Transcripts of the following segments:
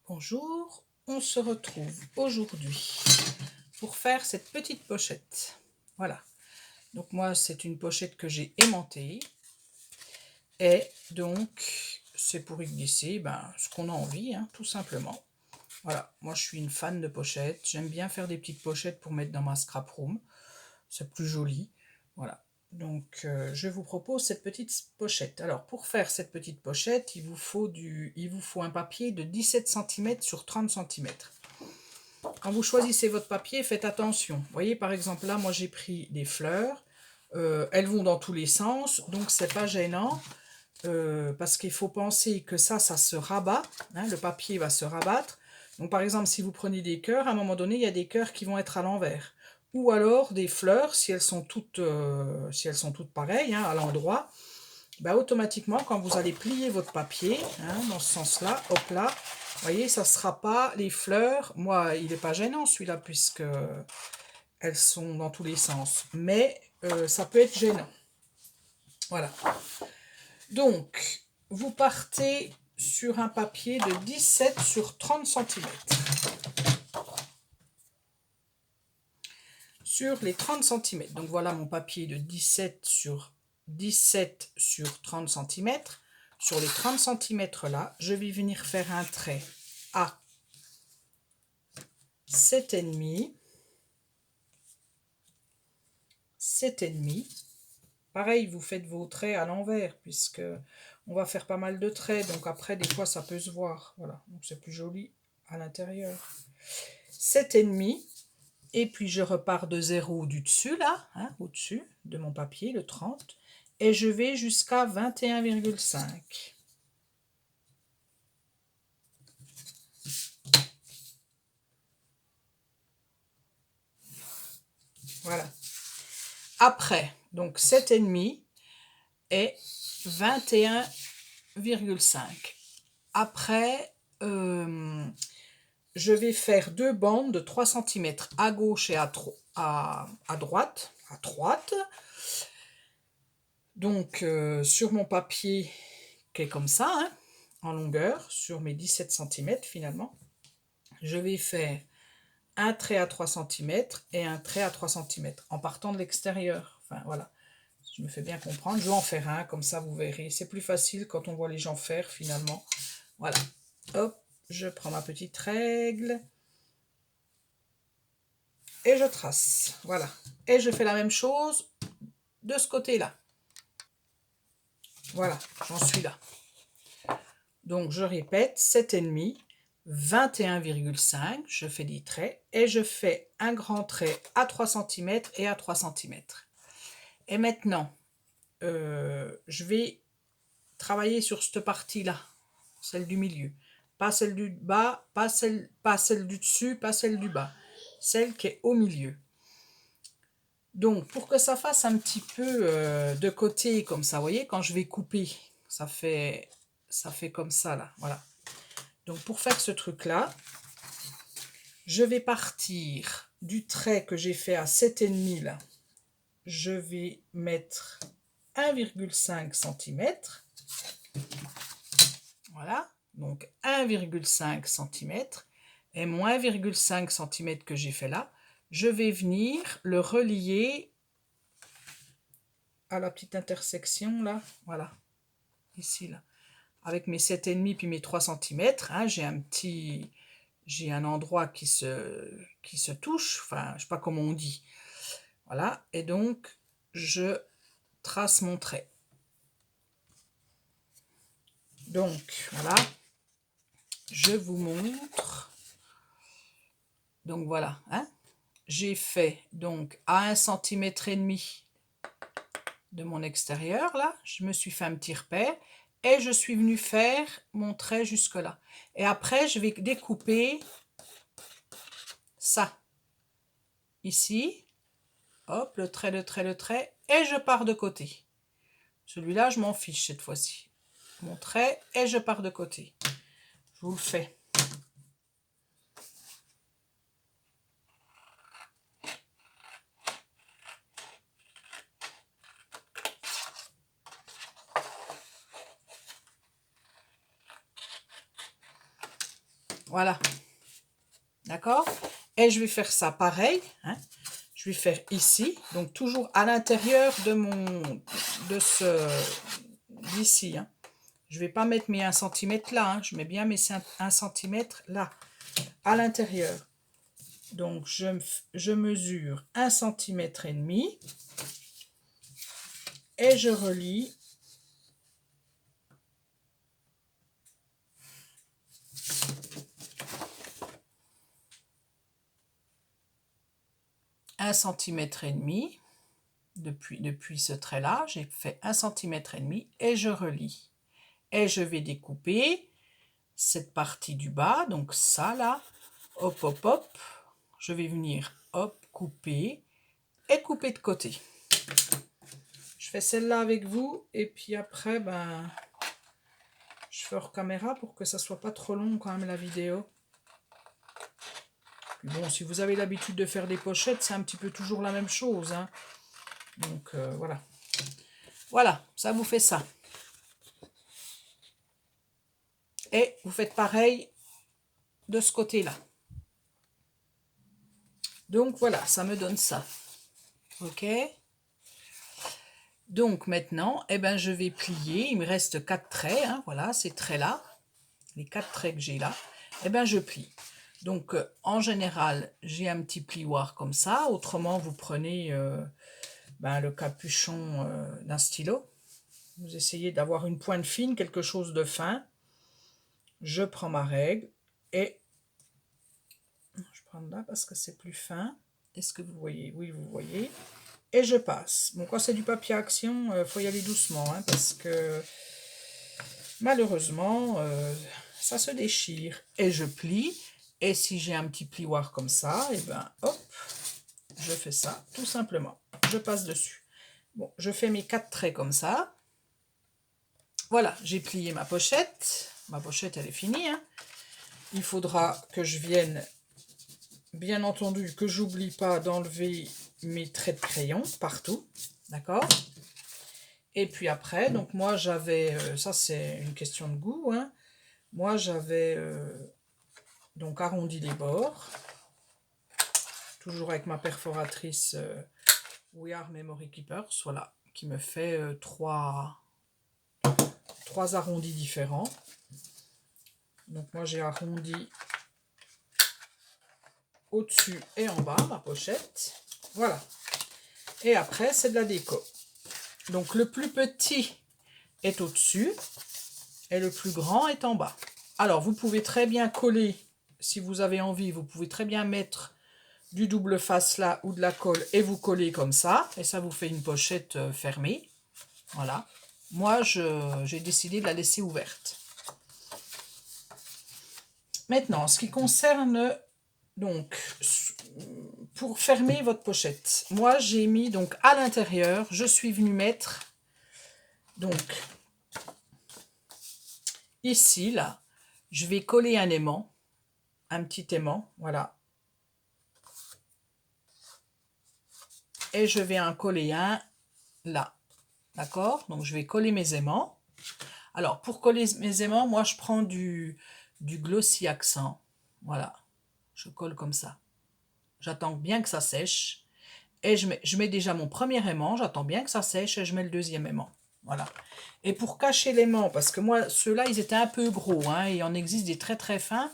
Bonjour, on se retrouve aujourd'hui pour faire cette petite pochette. Voilà, donc moi c'est une pochette que j'ai aimantée et donc c'est pour y glisser ce qu'on a envie, tout simplement. Voilà, moi je suis une fan de pochettes, j'aime bien faire des petites pochettes pour mettre dans ma scrap room, c'est plus joli. Voilà, donc je vous propose cette petite pochette. Alors pour faire cette petite pochette, il vous faut un papier de 17 cm sur 30 cm. Quand vous choisissez votre papier, faites attention. Vous voyez, par exemple, là, moi, j'ai pris des fleurs. Elles vont dans tous les sens, donc c'est pas gênant. Parce qu'il faut penser que ça se rabat. Le papier va se rabattre. Donc, par exemple, si vous prenez des cœurs, à un moment donné, il y a des cœurs qui vont être à l'envers. Ou alors des fleurs, si elles sont toutes pareilles, à l'endroit, automatiquement, quand vous allez plier votre papier, dans ce sens-là, hop là, vous voyez, ça ne sera pas les fleurs. Moi, il n'est pas gênant celui-là, puisque elles sont dans tous les sens. Mais ça peut être gênant. Voilà. Donc, vous partez sur un papier de 17 sur 30 cm. Sur les 30 cm. Donc voilà mon papier de 17 sur 30 cm. Sur les 30 cm là, je vais venir faire un trait à 7,5. 7,5. Pareil, vous faites vos traits à l'envers, puisque on va faire pas mal de traits, donc après, des fois, ça peut se voir. Voilà, donc c'est plus joli à l'intérieur. 7,5. Et puis, je repars de 0 du dessus, là, au-dessus de mon papier, le 30. Et je vais jusqu'à 21,5. Voilà. Après, donc 7,5 et 21,5. Après, je vais faire deux bandes de 3 cm à gauche et à droite. Donc, sur mon papier qui est comme ça, en longueur, sur mes 17 cm finalement, je vais faire un trait à 3 cm et un trait à 3 cm en partant de l'extérieur. Enfin, voilà. Je me fais bien comprendre. Je vais en faire un, comme ça vous verrez. C'est plus facile quand on voit les gens faire finalement. Voilà. Hop, je prends ma petite règle. Et je trace. Voilà. Et je fais la même chose de ce côté-là. Voilà, j'en suis là. Donc, je répète, 7,5, 21,5, je fais des traits et je fais un grand trait à 3 cm et à 3 cm. Et maintenant, je vais travailler sur cette partie-là, celle du milieu. Pas celle du bas, pas celle du dessus, pas celle du bas. Celle qui est au milieu. Donc, pour que ça fasse un petit peu de côté, comme ça, vous voyez, quand je vais couper, ça fait comme ça, là, voilà. Donc, pour faire ce truc-là, je vais partir du trait que j'ai fait à 7,5, là. Je vais mettre 1,5 cm. Voilà, donc 1,5 cm. Et mon 1,5 cm que j'ai fait là, je vais venir le relier à la petite intersection là, voilà, ici là, avec mes 7,5 puis mes 3 cm, j'ai un endroit qui se touche, enfin, je sais pas comment on dit, voilà, et donc, je trace mon trait. Donc, voilà, je vous montre, donc voilà, j'ai fait donc à 1,5 cm de mon extérieur, là, je me suis fait un petit repère, et je suis venue faire mon trait jusque là. Et après, je vais découper ça. Ici, hop, le trait, et je pars de côté. Celui-là, je m'en fiche cette fois-ci. Mon trait, et je pars de côté. Je vous le fais. Voilà, d'accord? Et je vais faire ça pareil, hein. Je vais faire ici, donc toujours à l'intérieur de d'ici, hein. Je vais pas mettre mes 1 centimètre là, hein. Je mets bien mes 1 centimètre là, à l'intérieur. Donc, je mesure 1 centimètre et demi et je relie un centimètre et demi depuis ce trait là. J'ai fait 1 centimètre et demi et je relie. Et je vais découper cette partie du bas, donc ça là, hop, hop, hop. Je vais venir, hop, couper et couper de côté. Je fais celle-là avec vous et puis après, ben, je fais hors caméra pour que ça soit pas trop long quand même la vidéo. Puis bon, si vous avez l'habitude de faire des pochettes, c'est un petit peu toujours la même chose, hein. Donc voilà. Voilà, ça vous fait ça. Et vous faites pareil de ce côté-là. Donc voilà, ça me donne ça. Ok. Donc maintenant, eh ben, je vais plier. Il me reste 4 traits, hein, voilà, ces traits-là. Les 4 traits que j'ai là. Eh ben, je plie. Donc en général, j'ai un petit plioir comme ça. Autrement, vous prenez ben, le capuchon d'un stylo. Vous essayez d'avoir une pointe fine, quelque chose de fin. Je prends ma règle et je prends là parce que c'est plus fin. Est-ce que vous voyez? Oui, vous voyez. Et je passe. Bon, quand c'est du papier action, il faut y aller doucement, hein, parce que malheureusement, ça se déchire. Et je plie. Et si j'ai un petit plioir comme ça, et ben hop, je fais ça, tout simplement. Je passe dessus. Bon, je fais mes 4 traits comme ça. Voilà, j'ai plié ma pochette. Ma pochette, elle est finie, hein. Il faudra que je vienne, bien entendu, que j'oublie pas d'enlever mes traits de crayon partout. D'accord? Et puis après, donc moi j'avais, ça c'est une question de goût, hein. Moi j'avais donc arrondi les bords, toujours avec ma perforatrice We Are Memory Keepers, voilà, qui me fait trois arrondis différents. Donc moi j'ai arrondi au-dessus et en bas ma pochette, voilà. Et après c'est de la déco. Donc le plus petit est au-dessus et le plus grand est en bas. Alors vous pouvez très bien coller, si vous avez envie, vous pouvez très bien mettre du double face là ou de la colle et vous collez comme ça. Et ça vous fait une pochette fermée. Voilà. Moi j'ai décidé de la laisser ouverte. Maintenant, en ce qui concerne donc pour fermer votre pochette, moi j'ai mis donc à l'intérieur, je suis venue mettre donc ici là, je vais coller un aimant, un petit aimant, voilà. Et je vais en coller un là, d'accord? Donc je vais coller mes aimants. Alors pour coller mes aimants, moi je prends du glossy accent, voilà. Je colle comme ça. J'attends bien que ça sèche. Et je mets déjà mon premier aimant, j'attends bien que ça sèche et je mets le deuxième aimant. Voilà. Et pour cacher l'aimant, parce que moi, ceux-là, ils étaient un peu gros, hein, il en existe des très très fins.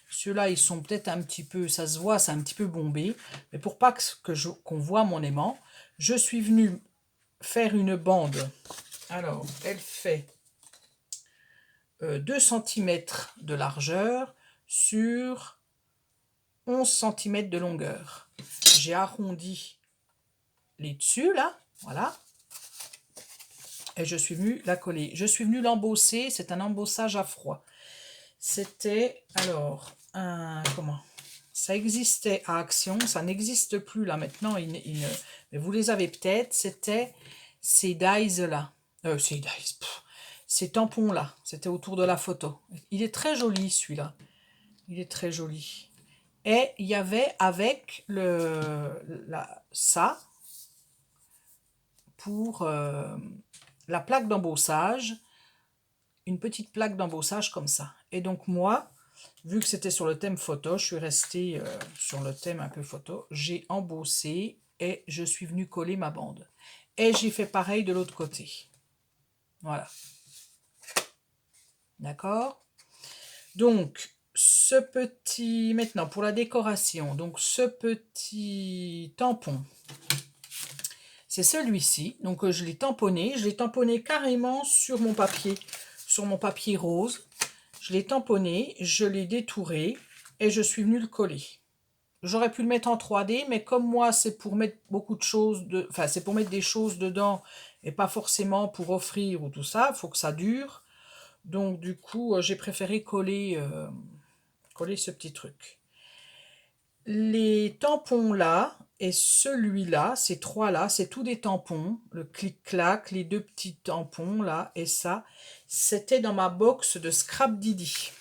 Ceux-là, ils sont peut-être un petit peu, ça se voit, c'est un petit peu bombé. Mais pour pas qu'on voit mon aimant, je suis venue faire une bande. Alors, elle fait 2 cm de largeur sur 11 cm de longueur. J'ai arrondi les dessus, là, voilà. Et je suis venue la coller. Je suis venue l'embosser, c'est un embossage à froid. C'était, alors, comment? Ça existait à Action, ça n'existe plus là maintenant, mais vous les avez peut-être, c'était ces dies là. Ces tampons là, c'était autour de la photo. Il est très joli celui-là. Il est très joli. Et il y avait avec ça, pour la plaque d'embossage, une petite plaque d'embossage comme ça. Et donc moi, vu que c'était sur le thème photo, je suis restée sur le thème un peu photo. J'ai embossé et je suis venue coller ma bande. Et j'ai fait pareil de l'autre côté. Voilà. D'accord? Donc, ce petit... Maintenant, pour la décoration, donc ce petit tampon, c'est celui-ci. Donc, je l'ai tamponné. Je l'ai tamponné carrément sur mon papier rose. Je l'ai tamponné, je l'ai détouré et je suis venue le coller. J'aurais pu le mettre en 3D, mais comme moi, c'est pour mettre beaucoup de choses, enfin, c'est pour mettre des choses dedans et pas forcément pour offrir ou tout ça, il faut que ça dure. Donc, du coup, j'ai préféré coller ce petit truc. Les tampons là et celui-là, ces trois-là, c'est tous des tampons. Le clic-clac, les deux petits tampons là et ça, c'était dans ma box de Scrap Didi.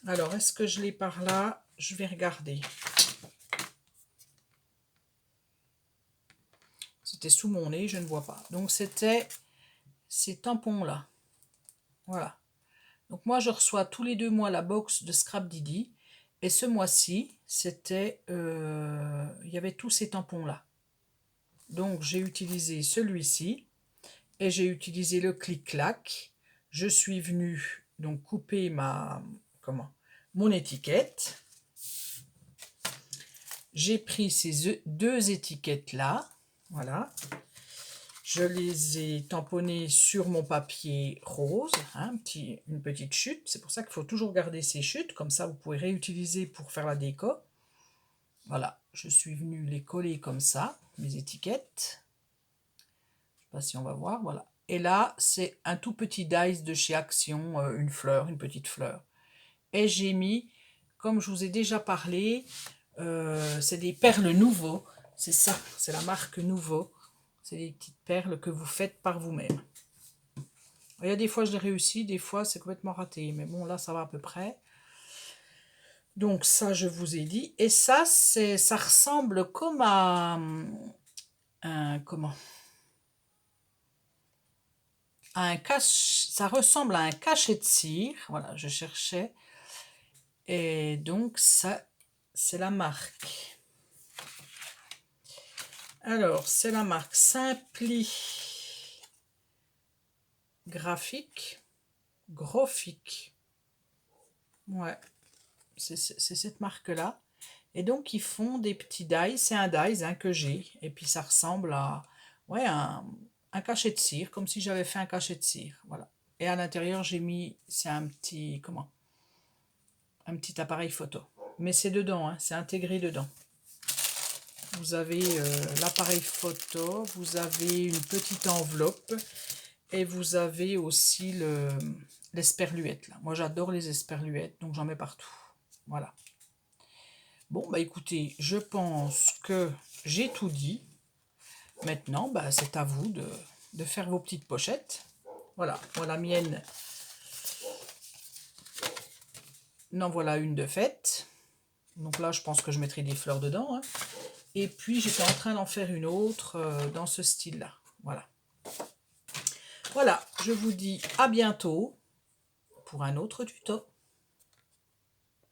Alors, est-ce que je l'ai par là? Je vais regarder. C'était sous mon nez, je ne vois pas. Donc, c'était ces tampons-là. Voilà. Donc, moi, je reçois tous les 2 mois la box de Scrap Didi. Et ce mois-ci, c'était... il y avait tous ces tampons-là. Donc, j'ai utilisé celui-ci. Et j'ai utilisé le clic-clac. Je suis venue donc couper mon étiquette. J'ai pris ces 2 étiquettes-là. Voilà. Je les ai tamponnées sur mon papier rose, hein, une petite chute. C'est pour ça qu'il faut toujours garder ces chutes. Comme ça, vous pouvez réutiliser pour faire la déco. Voilà, je suis venue les coller comme ça, mes étiquettes. Je ne sais pas si on va voir, voilà. Et là, c'est un tout petit dice de chez Action, une fleur, une petite fleur. Et j'ai mis, comme je vous ai déjà parlé, c'est des perles Nouveau. C'est ça, c'est la marque Nouveau. C'est des petites perles que vous faites par vous-même. Il y a des fois je l'ai réussi, des fois c'est complètement raté. Mais bon, là ça va à peu près. Donc ça, je vous ai dit. Et ça, ça ressemble comme à ça ressemble à un cachet de cire. Voilà, je cherchais. Et donc ça, c'est la marque. Alors, c'est la marque Simpli Graphique. Graphique. Ouais, c'est cette marque-là. Et donc, ils font des petits dies. C'est un dies hein, que j'ai. Et puis, ça ressemble à ouais, un cachet de cire, comme si j'avais fait un cachet de cire. Voilà. Et à l'intérieur, j'ai mis, c'est un petit, un petit appareil photo. Mais c'est dedans, hein, c'est intégré dedans. Vous avez l'appareil photo, vous avez une petite enveloppe et vous avez aussi l'esperluette. Moi, j'adore les esperluettes, donc j'en mets partout. Voilà. Bon, bah écoutez, je pense que j'ai tout dit. Maintenant, bah, c'est à vous de faire vos petites pochettes. Voilà, moi la mienne, n'en voilà une de faite. Donc là, je pense que je mettrai des fleurs dedans. Hein. Et puis, j'étais en train d'en faire une autre dans ce style-là. Voilà. Voilà, je vous dis à bientôt pour un autre tuto.